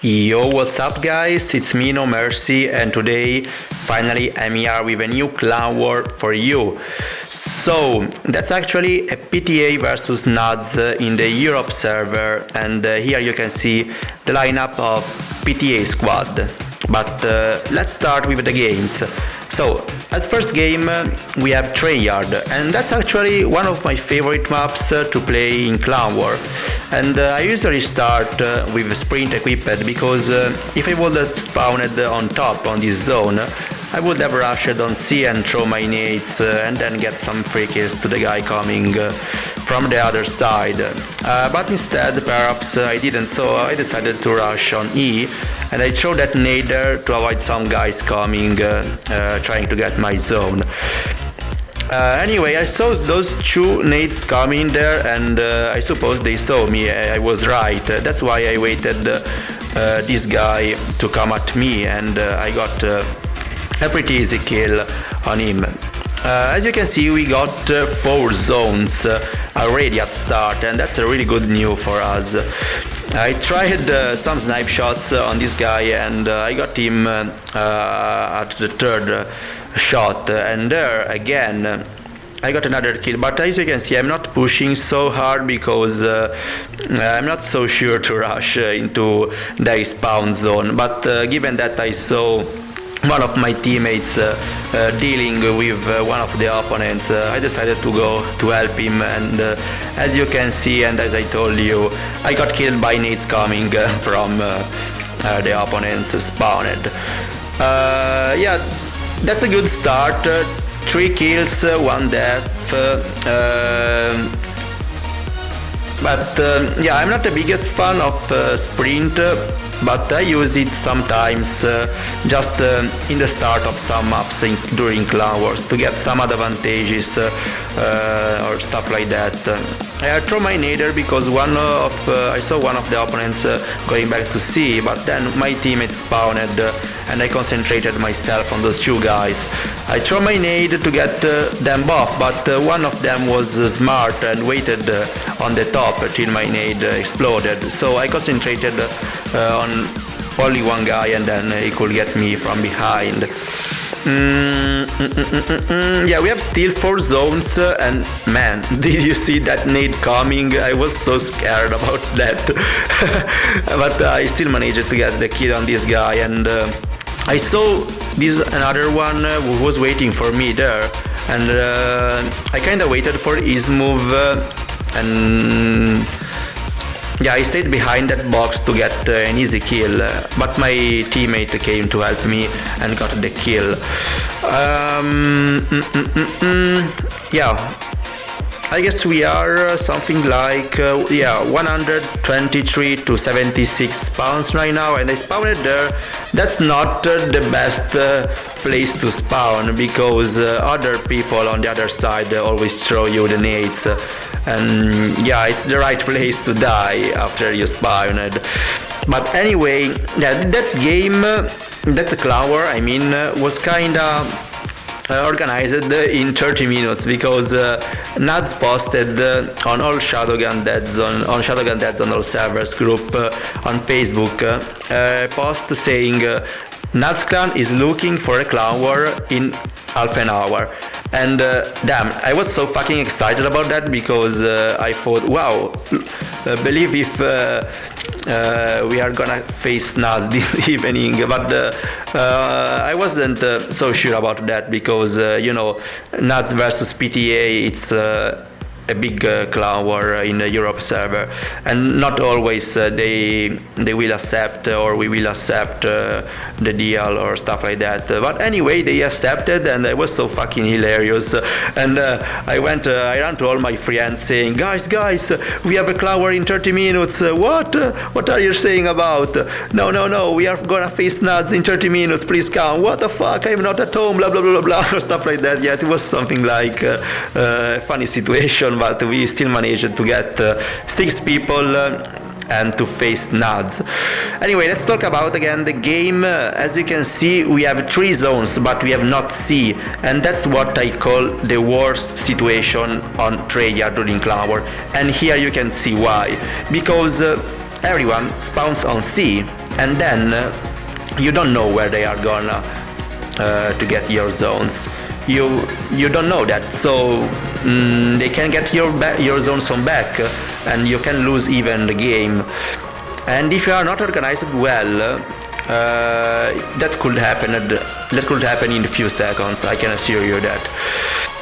Yo, what's up guys, it's me No Mercy, and today finally I'm here with a new clan war for you. So that's actually a PTA Vs NaZ in the Europe server, and here you can see the lineup of PTA squad. But let's start with the games. So, as first game we have Treyarch, and that's actually one of my favorite maps to play in Clan War. And I usually start with sprint equipped because if I would have spawned on top on this zone, I would have rushed on C and throw my nades and then get some free kills to the guy coming from the other side. But instead, perhaps I didn't, so I decided to rush on E, and I throw that nade there to avoid some guys coming trying to get my zone. Anyway, I saw those two nades coming there, and I suppose they saw me. I was right. That's why I waited this guy to come at me, and I got a pretty easy kill on him. As you can see, we got 4 zones already at start, and that's a really good news for us. I tried some snipe shots on this guy, and I got him at the 3rd shot, and there again I got another kill. But as you can see, I'm not pushing so hard because I'm not so sure to rush into their spawn zone. But given that I saw one of my teammates dealing with one of the opponents, I decided to go to help him, and as you can see, and as I told you, I got killed by nades coming from the opponent's spawned. Yeah, that's a good start. 3 kills, 1 death. But yeah, I'm not the biggest fan of sprint, but I use it sometimes just in the start of some maps during clan wars to get some advantages or stuff like that. I throw my nader because I saw one of the opponents going back to C, but then my teammate spawned and I concentrated myself on those 2 guys. I throw my nade to get them both, but one of them was smart and waited on the top till my nade exploded. So I concentrated on only one guy, and then he could get me from behind. Yeah, we have still 4 zones, and man, did you see that nade coming? I was so scared about that. But I still managed to get the kill on this guy, and I saw this another one who was waiting for me there, and I kinda waited for his move, and yeah, I stayed behind that box to get an easy kill, but my teammate came to help me and got the kill. Yeah, I guess we are something like 123 to 76 spawns right now, and I spawned there. That's not the best place to spawn because other people on the other side always throw you the nades. And yeah, it's the right place to die after you spawned. But anyway, yeah, that game, that clan war, I mean, was kinda organized in 30 minutes because NaZ posted on all ShadowGun DeadZone all servers group on Facebook a post saying NaZ clan is looking for a clan war in half an hour. And damn, I was so fucking excited about that because I thought, wow, believe if we are gonna face NaZ this evening. But I wasn't so sure about that because you know, NaZ versus PTA, it's a big clan war in the Europe server, and not always they will accept or we will accept the deal or stuff like that. But anyway, they accepted, and it was so fucking hilarious. And I ran to all my friends saying, guys, we have a clan war in 30 minutes. What are you saying about? No, we are gonna face NaZ in 30 minutes. Please come. What the fuck? I'm not at home. Blah blah blah blah blah. Stuff like that. Yeah, it was something like a funny situation, but we still managed to get 6 people and to face NaZ. Anyway, let's talk about again the game. As you can see, we have 3 zones, but we have not C, and that's what I call the worst situation on Treyarch during Clan War. And here you can see why. Because everyone spawns on C, and then you don't know where they are gonna to get your zones. You don't know that, so they can get your zones from back, and you can lose even the game. And if you are not organized well, that could happen in a few seconds, I can assure you that.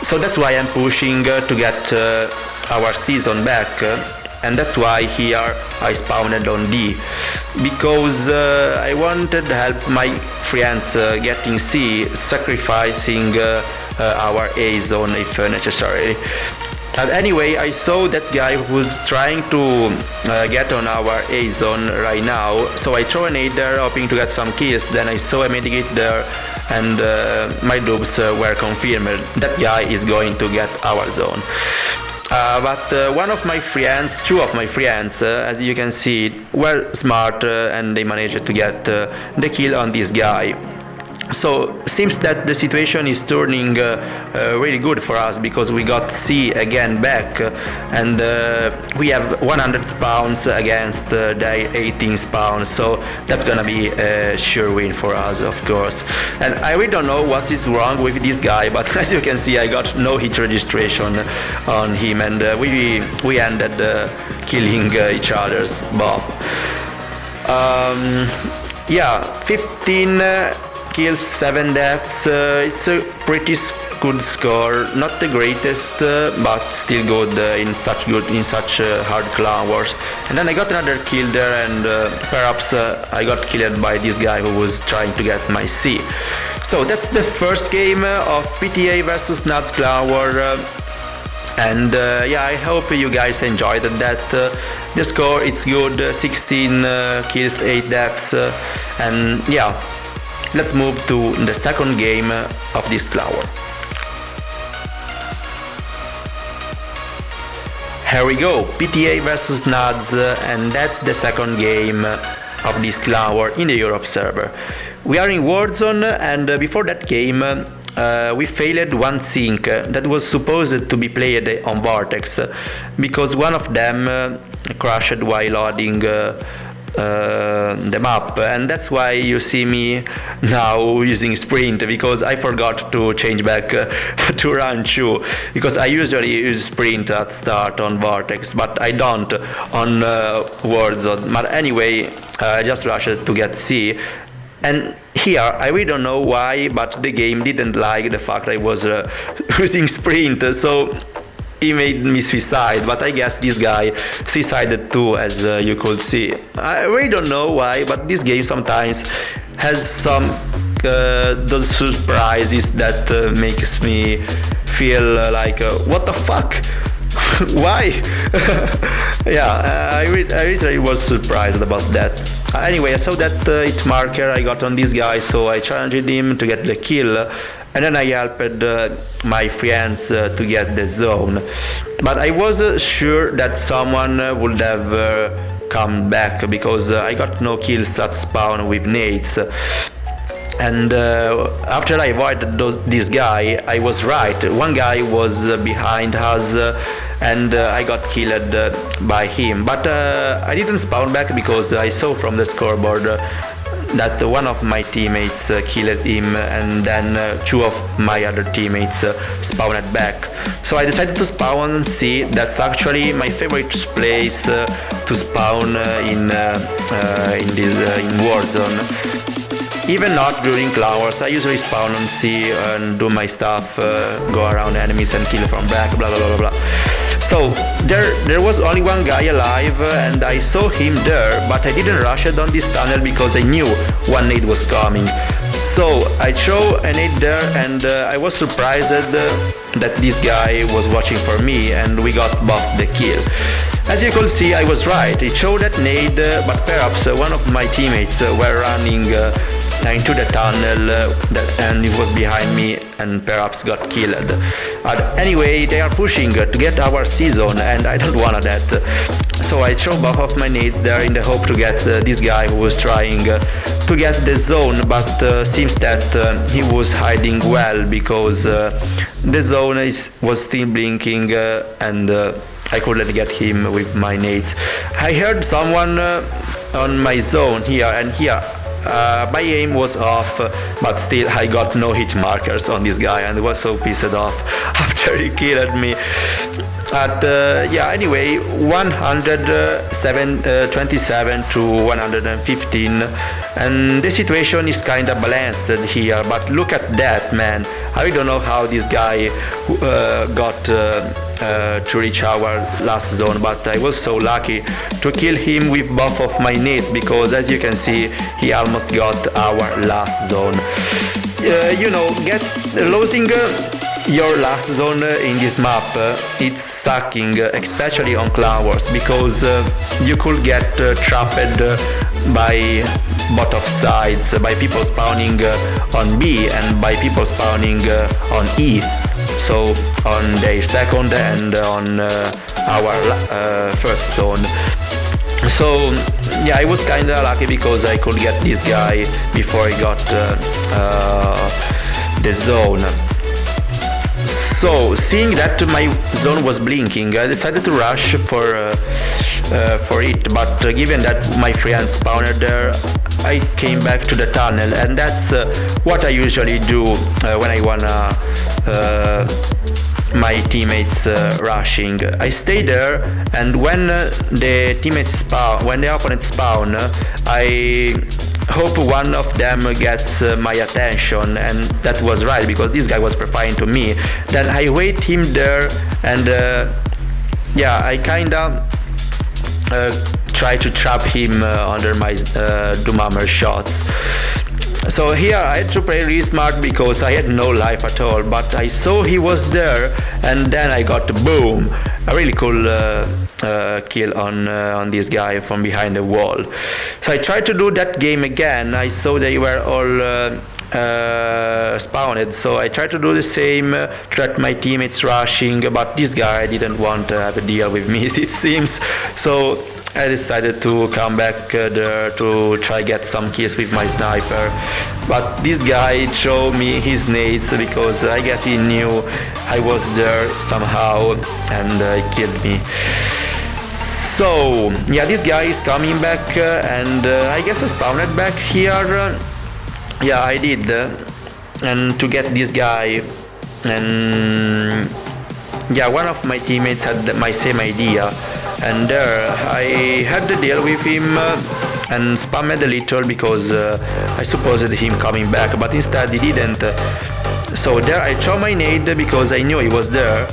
So that's why I'm pushing to get our season back, and that's why here I spawned on D, because I wanted to help my friends getting C, sacrificing our A zone if necessary. And anyway, I saw that guy who's trying to get on our A zone right now, so I throw a nade there hoping to get some kills. Then I saw a medikit there, and my dupes were confirmed. That guy is going to get our zone. But two of my friends, as you can see, were smart and they managed to get the kill on this guy. So seems that the situation is turning really good for us, because we got C again back, and we have 100 spawns against their 18 spawns, so that's gonna be a sure win for us, of course. And I really don't know what is wrong with this guy, but as you can see, I got no hit registration on him, and we ended killing each other's both. 15 kills, 7 deaths. It's a pretty good score, not the greatest, but still good in such hard clan wars. And then I got another kill there, and perhaps I got killed by this guy who was trying to get my C. So that's the first game of PTA vs NaZ clan war. And I hope you guys enjoyed that. The score, it's good, 16 kills, 8 deaths, and yeah. Let's move to the second game of this clan war. Here we go, PTA vs NaZ, and that's the second game of this clan war in the Europe server. We are in Warzone, and before that game we failed one sync that was supposed to be played on Vortex, because one of them crashed while loading the map, and that's why you see me now using sprint, because I forgot to change back to run 2, because I usually use sprint at start on Vortex, but I don't on Warzone. But anyway, I just rushed to get C, and here I really don't know why, but the game didn't like the fact I was using sprint, so he made me suicide. But I guess this guy suicided too, as you could see. I really don't know why, but this game sometimes has some those surprises that makes me feel like what the fuck. Why? I really was surprised about that. Anyway, I saw that hit marker I got on this guy, so I challenged him to get the kill, and then I helped my friends to get the zone. But I was sure that someone would have come back, because I got no kills at spawn with nades. And after I avoided this guy, I was right. One guy was behind us, and I got killed by him. But I didn't spawn back, because I saw from the scoreboard that one of my teammates killed him, and then 2 of my other teammates spawned back. So I decided to spawn on C. That's actually my favorite place to spawn in Warzone. Even not during clan wars, I usually spawn on C and do my stuff, go around enemies and kill from back, blah blah blah blah. So there was only one guy alive, and I saw him there, but I didn't rush it on this tunnel because I knew one nade was coming. So I threw a nade there, and I was surprised that this guy was watching for me, and we got both the kill. As you could see, I was right. He threw that nade, but perhaps one of my teammates were running into the tunnel, and it was behind me, and perhaps got killed. Anyway, they are pushing to get our season, and I don't want that. So I threw both of my nades there in the hope to get this guy who was trying to get the zone, but seems that he was hiding well, because the zone was still blinking, and I couldn't get him with my nades. I heard someone on my zone here, and here my aim was off, but still I got no hit markers on this guy, and I was so pissed off after he killed me. But yeah, anyway, 127 to 115, and the situation is kind of balanced here. But look at that, man! I don't know how this guy got to reach our last zone, but I was so lucky to kill him with both of my nades, because as you can see, he almost got our last zone. You know, losing your last zone in this map, it's sucking, especially on clan wars, because you could get trapped by both of sides, by people spawning on B and by people spawning on E, so on their second and on our first zone. So yeah, I was kinda lucky because I could get this guy before he got the zone. So, seeing that my zone was blinking, I decided to rush for it, but given that my friend spawned there, I came back to the tunnel, and that's what I usually do when I wanna my teammates rushing. I stay there, and when the opponents spawn, I hope one of them gets my attention, and that was right, because this guy was preferring to me. Then I wait him there, and yeah, I kinda try to trap him under my Doomhammer shots. So here I had to play really smart because I had no life at all, but I saw he was there, and then I got boom, a really cool kill on this guy from behind the wall. So I tried to do that game again. I saw they were all spawned, so I tried to do the same, to let my teammates rushing, but this guy didn't want to have a deal with me, it seems. So I decided to come back there to try get some kills with my sniper, but this guy showed me his nades because I guess he knew I was there somehow, and he killed me. So yeah, this guy is coming back, and I guess I spawned back here. Yeah, I did, and to get this guy, and yeah, one of my teammates had my same idea, and there I had to deal with him and spammed a little because I supposed him coming back, but instead he didn't. So there I threw my nade because I knew he was there,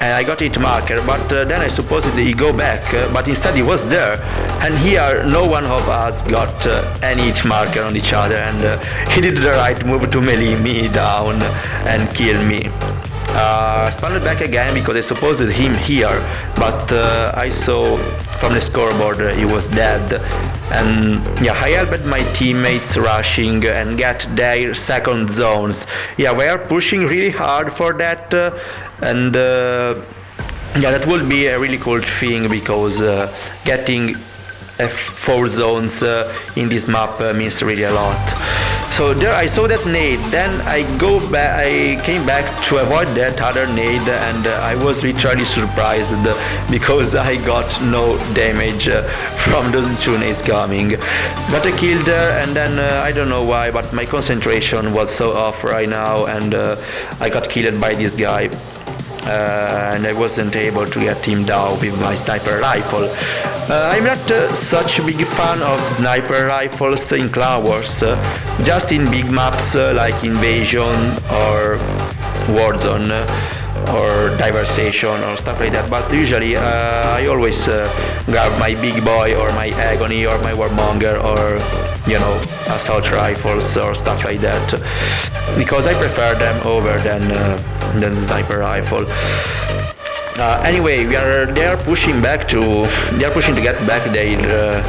and I got hit marker, but then I supposed he go back, but instead he was there, and here no one of us got any hit marker on each other, and he did the right move to melee me down and kill me. I spawned back again because I supposed him here, but I saw from the scoreboard he was dead, and yeah, I helped my teammates rushing and get their second zones. Yeah, we are pushing really hard for that, and yeah, that would be a really cool thing, because getting 4 zones in this map means really a lot. So there I saw that nade, then I came back to avoid that other nade, and I was literally surprised because I got no damage from those 2 nades coming. Got a kill there, and then I don't know why, but my concentration was so off right now, and I got killed by this guy. And I wasn't able to get him down with my sniper rifle. I'm not such a big fan of sniper rifles in Clan Wars, just in big maps like Invasion or Warzone or Diversation or stuff like that, but usually I always grab my big boy or my Agony or my Warmonger or, you know, assault rifles or stuff like that, because I prefer them over than the sniper rifle. Anyway, they are pushing to get back their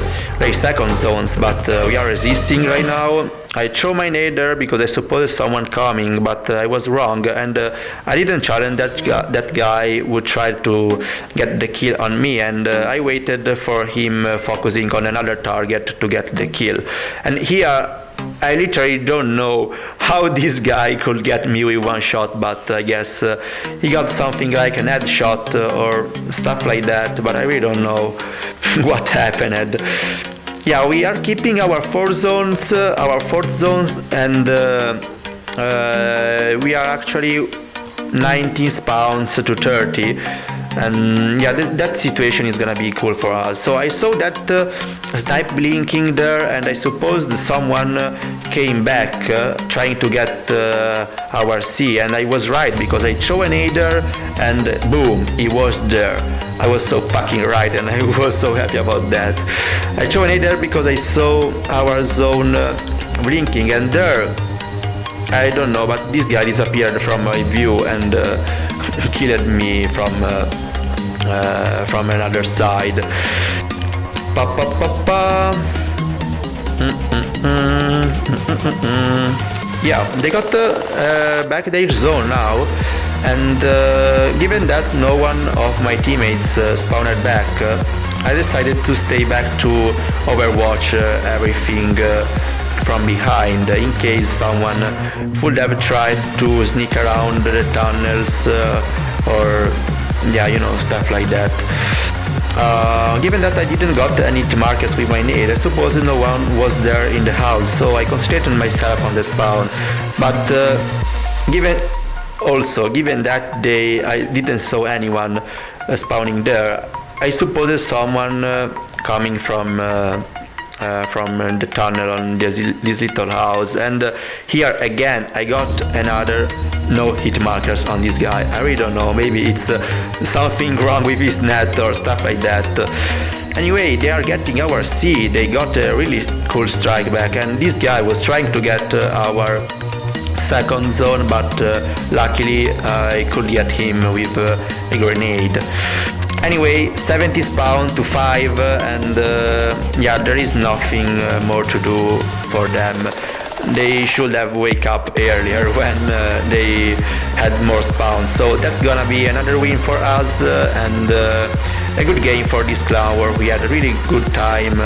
second zones, but we are resisting right now. I threw my nade there because I supposed someone coming, but I was wrong, and I didn't challenge that guy would try to get the kill on me, and I waited for him focusing on another target to get the kill. And here I literally don't know how this guy could get me with one shot, but I guess he got something like an headshot or stuff like that, but I really don't know what happened. yeah, we are keeping our fourth zones, and we are actually 19 spawns to 30, and yeah, that situation is gonna be cool for us. So I saw that snipe blinking there, and I suppose someone came back trying to get our C, and I was right, because I threw an aider and boom, he was there. I was so fucking right, and I was so happy about that. I threw an aider because I saw our zone blinking, and there, I don't know, but this guy disappeared from my view and killed me from another side. Pa pa pa pa. Yeah, they got back their zone now, and given that no one of my teammates spawned back, I decided to stay back to overwatch everything from behind, in case someone would have tried to sneak around the tunnels or yeah, you know, stuff like that. Given that I didn't got any markers with my nade, I suppose no one was there in the house, so I concentrated myself on the spawn. But given that day I didn't saw anyone spawning there, I suppose someone coming from the tunnel on this little house, and here again I got another no hit markers on this guy. I really don't know, maybe it's something wrong with his net or stuff like that. Anyway, they are getting our C, they got a really cool strike back, and this guy was trying to get our second zone, but luckily I could get him with a grenade. Anyway, 70 spawn to 5, and yeah, there is nothing more to do for them. They should have wake up earlier when they had more spawns. So that's gonna be another win for us, and a good game for this clan war. We had a really good time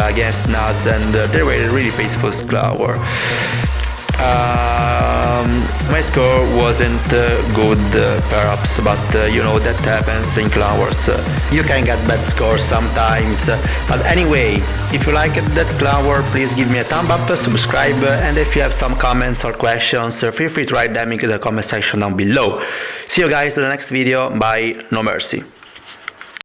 against NaZ, and they were a really peaceful clan war. My score wasn't good perhaps, but you know, that happens in clan wars. You can get bad scores sometimes, but anyway, if you liked that clan war, please give me a thumb up, subscribe, and if you have some comments or questions, feel free to write them in the comment section down below. See you guys in the next video. Bye, no mercy.